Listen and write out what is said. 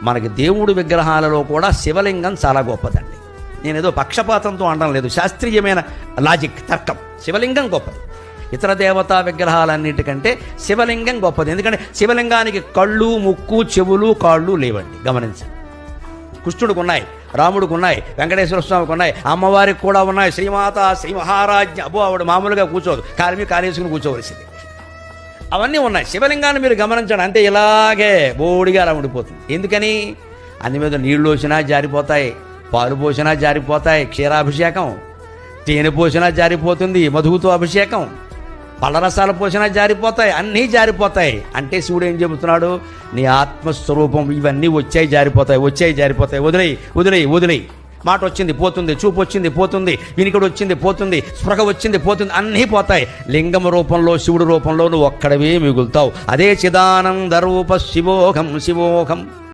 మనకి దేవుడి విగ్రహాలలో కూడా శివలింగం చాలా గొప్పదండి. నేనేదో పక్షపాతంతో అనడం లేదు, శాస్త్రీయమైన లాజిక్, తర్కం. శివలింగం గొప్పది. ఇతర దేవతా విగ్రహాలన్నిటికంటే శివలింగం గొప్పది. ఎందుకంటే శివలింగానికి కళ్ళు, ముక్కు, చెవులు, కాళ్ళు లేవండి. గమనించండి. కృష్ణుడికి ఉన్నాయి, రాముడికి ఉన్నాయి, వెంకటేశ్వర స్వామికి ఉన్నాయి, అమ్మవారికి కూడా ఉన్నాయి. శ్రీమాత, శ్రీ మహారాజ్ఞ. అబ్బో, ఆవిడ మామూలుగా కూర్చోదు, కాలేసుకుని కూర్చోవలసింది. అవన్నీ ఉన్నాయి. శివలింగాన్ని మీరు గమనించండి, అంతే ఇలాగే బోడిగా అలా ఉండిపోతుంది. ఎందుకని? అన్ని మీద నీళ్లు పోసినా జారిపోతాయి, పాలు పోసినా జారిపోతాయి, క్షీరాభిషేకం, తేనె పోసినా జారిపోతుంది, మధువుతో అభిషేకం, పళ్ళరసాలు పోసినా జారిపోతాయి, అన్నీ జారిపోతాయి. అంటే శివుడు ఏం చెబుతున్నాడు? నీ ఆత్మస్వరూపం ఇవన్నీ వచ్చాయి జారిపోతాయి, వదిలేయి. మాట వచ్చింది పోతుంది, చూపు వచ్చింది పోతుంది, వినికిడి వచ్చింది పోతుంది, స్పృహ వచ్చింది పోతుంది, అన్నీ పోతాయి. లింగం రూపంలో, శివుడు రూపంలో నువ్వు ఒక్కడవే మిగులుతావు. అదే చిదానంద రూప శివోహం.